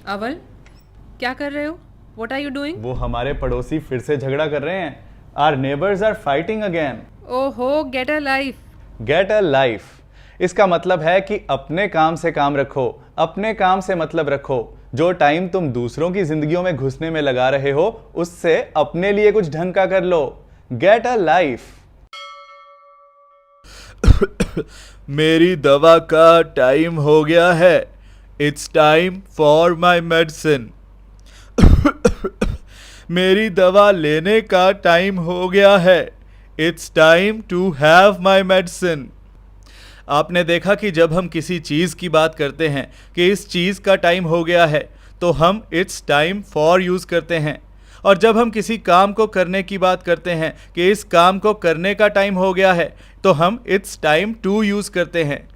अवल, क्या कर रहे हो? What are you doing? वो हमारे पड़ोसी फिर से झगड़ा कर रहे हैं। Our neighbors are fighting again. ओहो, get a life. Get a life. इसका मतलब है कि अपने काम से काम रखो, अपने काम से मतलब रखो। जो टाइम तुम दूसरों की जिंदगियों में घुसने में लगा रहे हो, उससे अपने लिए कुछ ढंग का कर लो। Get a life. मेरी दवा का टाइम हो गया है। It's time for my medicine. मेरी दवा लेने का टाइम हो गया है। It's time to have my medicine. आपने देखा कि जब हम किसी चीज़ की बात करते हैं कि इस चीज़ का टाइम हो गया है, तो हम इट्स टाइम फॉर यूज़ करते हैं। और जब हम किसी काम को करने की बात करते हैं कि इस काम को करने का टाइम हो गया है, तो हम इट्स टाइम टू यूज़ करते हैं।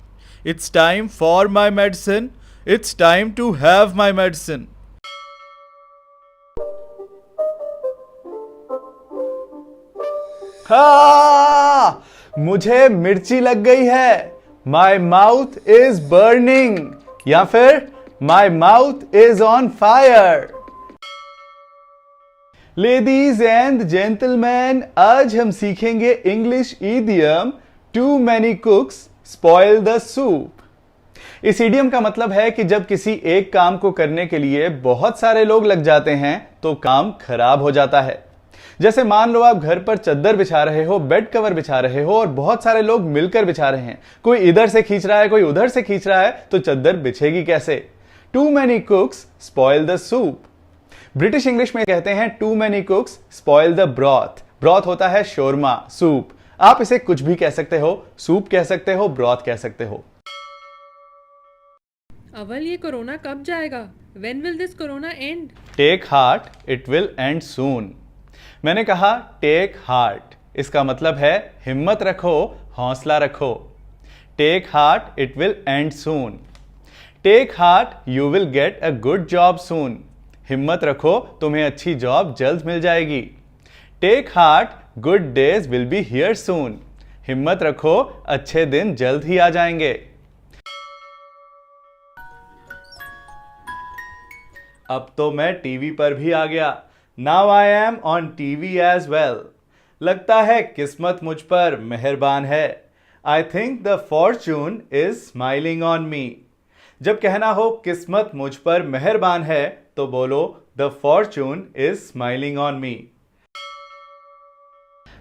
It's time for my medicine. It's time to have my medicine. हाँ, मुझे मिर्ची लग गई है। माई माउथ इज बर्निंग, या फिर my mouth is on fire. Ladies and gentleman, आज हम सीखेंगे English idiom too many cooks spoil the soup. इस इडियम का मतलब है कि जब किसी एक काम को करने के लिए बहुत सारे लोग लग जाते हैं तो काम खराब हो जाता है। जैसे मान लो आप घर पर चद्दर बिछा रहे हो, बेड कवर बिछा रहे हो और बहुत सारे लोग मिलकर बिछा रहे हैं। कोई इधर से खींच रहा है, कोई उधर से खींच रहा है, तो चद्दर बिछेगी कैसे? Too many cooks spoil the soup. British English में कहते हैं too many cooks spoil the broth. Broth होता है शोरमा, सूप। आप इसे कुछ भी कह सकते हो, सूप कह सकते हो, ब्रॉथ कह सकते हो। अवल, ये कोरोना कब जाएगा? When will this corona end? Take heart, it will end soon. मैंने कहा टेक हार्ट, इसका मतलब है हिम्मत रखो, हौसला रखो। Take heart, it will end soon. Take heart, you will get a good job soon. हिम्मत रखो, तुम्हें अच्छी जॉब जल्द मिल जाएगी। Take heart, good days will be here soon. हिम्मत रखो, अच्छे दिन जल्द ही आ जाएंगे। अब तो मैं टीवी पर भी आ गया। Now I am on TV as well. लगता है किस्मत मुझ पर मेहरबान है। I think the fortune is smiling on me. जब कहना हो किस्मत मुझ पर मेहरबान है, तो बोलो the fortune is smiling on me.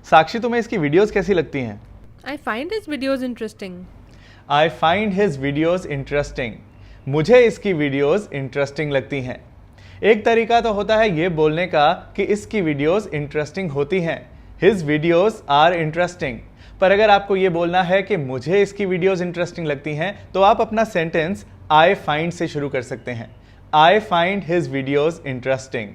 Sakshi, तुम्हें इसकी वीडियोस कैसी लगती हैं? I find his videos interesting. I find his videos interesting. मुझे इसकी वीडियोस इंटरेस्टिंग लगती हैं। एक तरीका तो होता है ये बोलने का कि इसकी वीडियोस इंटरेस्टिंग होती हैं। His videos are interesting. पर अगर आपको ये बोलना है कि मुझे इसकी वीडियोस इंटरेस्टिंग लगती हैं, तो आप अपना सेंटेंस आई फाइंड से शुरू कर सकते हैं। I find his videos interesting.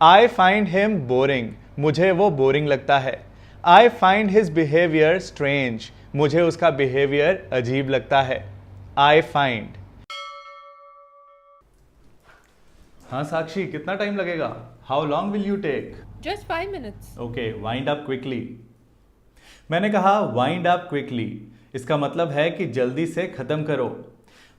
I find him boring. मुझे वो बोरिंग लगता है। I find his behaviour strange. मुझे उसका बिहेवियर अजीब लगता है। I find. हाँ साक्षी, कितना टाइम लगेगा? How long will you take? Just 5 minutes. Okay, wind up quickly. मैंने कहा वाइंड अप क्विकली, इसका मतलब है कि जल्दी से खत्म करो।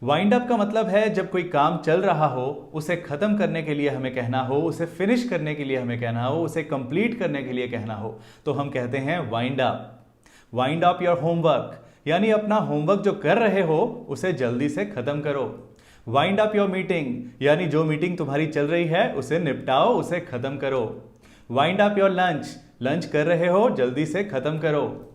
वाइंड अप का मतलब है जब कोई काम चल रहा हो, उसे खत्म करने के लिए हमें कहना हो, उसे फिनिश करने के लिए हमें कहना हो, उसे कंप्लीट करने के लिए कहना हो, तो हम कहते हैं wind up. Wind up your homework, यानी अपना होमवर्क जो कर रहे हो उसे जल्दी से खत्म करो। वाइंड अप योर मीटिंग, यानी जो मीटिंग तुम्हारी चल रही है उसे निपटाओ, उसे खत्म करो। Wind up your lunch, lunch कर रहे हो, जल्दी से खत्म करो।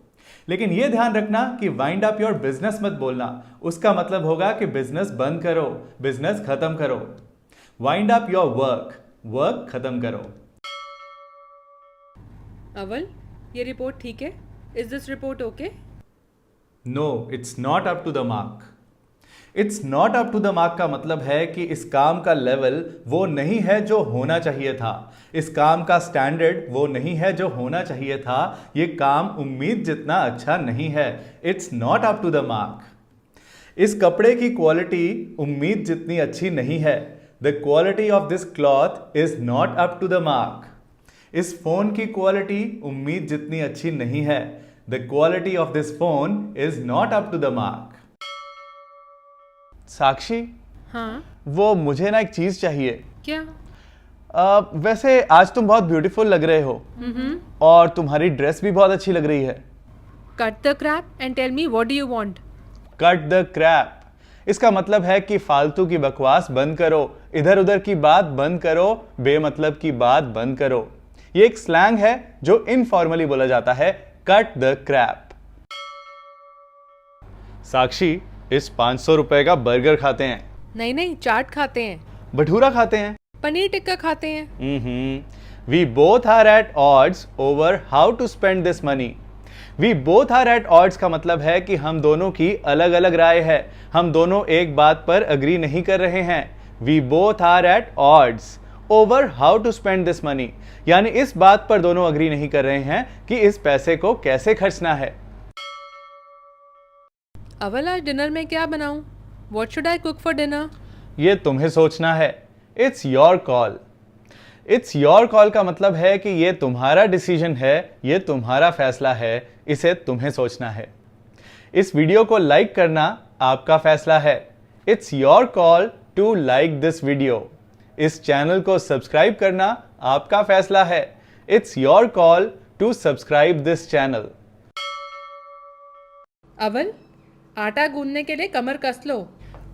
लेकिन यह ध्यान रखना कि वाइंड अप योर बिजनेस मत बोलना, उसका मतलब होगा कि बिजनेस बंद करो, बिजनेस खत्म करो। Wind up your work, work खत्म करो। अवल, ये रिपोर्ट ठीक है? Is this report okay? No, it's not up to the mark. It's not up to the mark का मतलब है कि इस काम का लेवल वो नहीं है जो होना चाहिए था। इस काम का स्टैंडर्ड वो नहीं है जो होना चाहिए था। ये काम उम्मीद जितना अच्छा नहीं है। It's not up to the mark. इस कपड़े की क्वालिटी उम्मीद जितनी अच्छी नहीं है। The quality of this cloth is not up to the mark. इस फोन की क्वालिटी उम्मीद जितनी अच्छी नहीं है। The quality of this phone is not up to the mark. Sakshi, हाँ, वो मुझे ना एक चीज चाहिए। क्या? वैसे आज तुम बहुत ब्यूटीफुल लग रहे हो और तुम्हारी ड्रेस भी बहुत अच्छी लग रही है। Cut the crap and tell me what do you want. Cut the crap इसका मतलब है कि फालतू की बकवास बंद करो, इधर उधर की बात बंद करो, बेमतलब की बात बंद करो। ये एक स्लैंग है जो इनफॉर्मली बोला जाता है, कट द क्रैप। साक्षी, इस 500 रुपए का बर्गर खाते हैं। नहीं नहीं, चाट खाते हैं, भटूरा खाते हैं। पनीर टिक्का खाते हैं। We both are at odds over how to spend this money. We both are at odds का मतलब है कि हम दोनों की अलग अलग राय है, हम दोनों एक बात पर अग्री नहीं कर रहे हैं। We both are at odds over how to spend this money, यानी इस बात पर दोनों अग्री नहीं कर रहे हैं कि इस पैसे को कैसे खर्चना है। अवल, आज डिनर में क्या बनाऊं? What should I cook for dinner? ये तुम्हें सोचना है। It's your call. It's your call का मतलब है कि ये तुम्हारा डिसीजन है, ये तुम्हारा फैसला है, इसे तुम्हें सोचना है। इस वीडियो को लाइक करना आपका फैसला है। It's your call to like this video. इस चैनल को सब्सक्राइब करना आपका फैसला है। It's your call to subscribe this channel. अवल, आटा गूंदने के लिए कमर कस लो।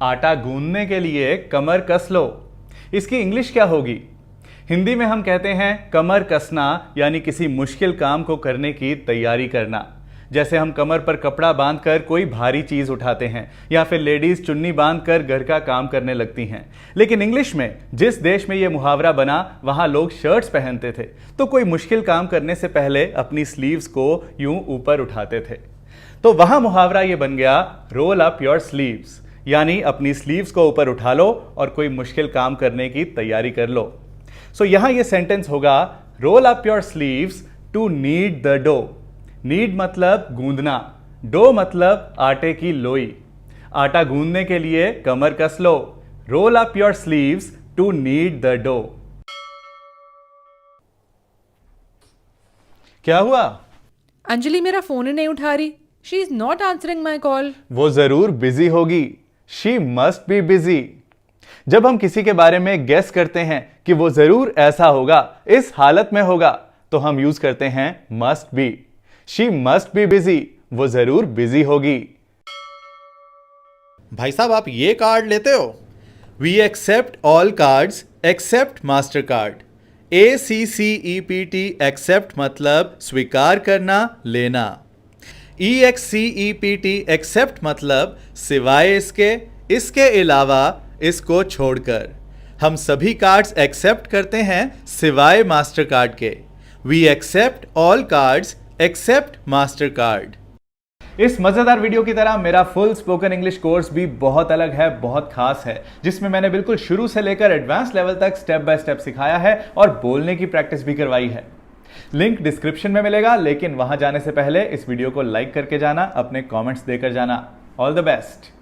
आटा गूंदने के लिए कमर कस लो, इसकी इंग्लिश क्या होगी? हिंदी में हम कहते हैं कमर कसना, यानी किसी मुश्किल काम को करने की तैयारी करना। जैसे हम कमर पर कपड़ा बांधकर कोई भारी चीज उठाते हैं, या फिर लेडीज चुन्नी बांधकर घर का काम करने लगती हैं। लेकिन इंग्लिश में जिस देश में यह मुहावरा बना, वहां लोग शर्ट्स पहनते थे, तो कोई मुश्किल काम करने से पहले अपनी स्लीव्स को यूं ऊपर उठाते थे। तो वहां मुहावरा ये बन गया, रोल अप योर स्लीव्स, यानी अपनी स्लीव्स को ऊपर उठा लो और कोई मुश्किल काम करने की तैयारी कर लो। सो यहां ये सेंटेंस होगा, roll up your sleeves to knead the dough. Knead मतलब गूंदना, डो मतलब आटे की लोई। आटा गूंदने के लिए कमर कस लो। Roll up your sleeves to knead the dough. क्या हुआ? अंजलि मेरा फोन ही नहीं उठा रही। She is not answering my call. वो जरूर बिजी होगी। She must be busy. जब हम किसी के बारे में गेस करते हैं कि वो जरूर ऐसा होगा, इस हालत में होगा, तो हम यूज करते हैं must be. She must be busy, वो जरूर बिजी होगी। भाई साहब, आप ये कार्ड लेते हो? We accept all cards except Mastercard. ACCEPT accept मतलब स्वीकार करना, लेना। EXCEPT एक्सेप्ट मतलब सिवाय इसके, इसके अलावा, इसको छोड़कर। हम सभी कार्ड्स एक्सेप्ट करते हैं सिवाय मास्टर कार्ड के। We accept all cards except Mastercard. इस मजेदार वीडियो की तरह मेरा फुल स्पोकन इंग्लिश कोर्स भी बहुत अलग है, बहुत खास है, जिसमें मैंने बिल्कुल शुरू से लेकर एडवांस लेवल तक स्टेप बाय स्टेप सिखाया है और बोलने की प्रैक्टिस भी करवाई है। लिंक डिस्क्रिप्शन में मिलेगा, लेकिन वहां जाने से पहले इस वीडियो को लाइक करके जाना, अपने कमेंट्स देकर जाना। All the best.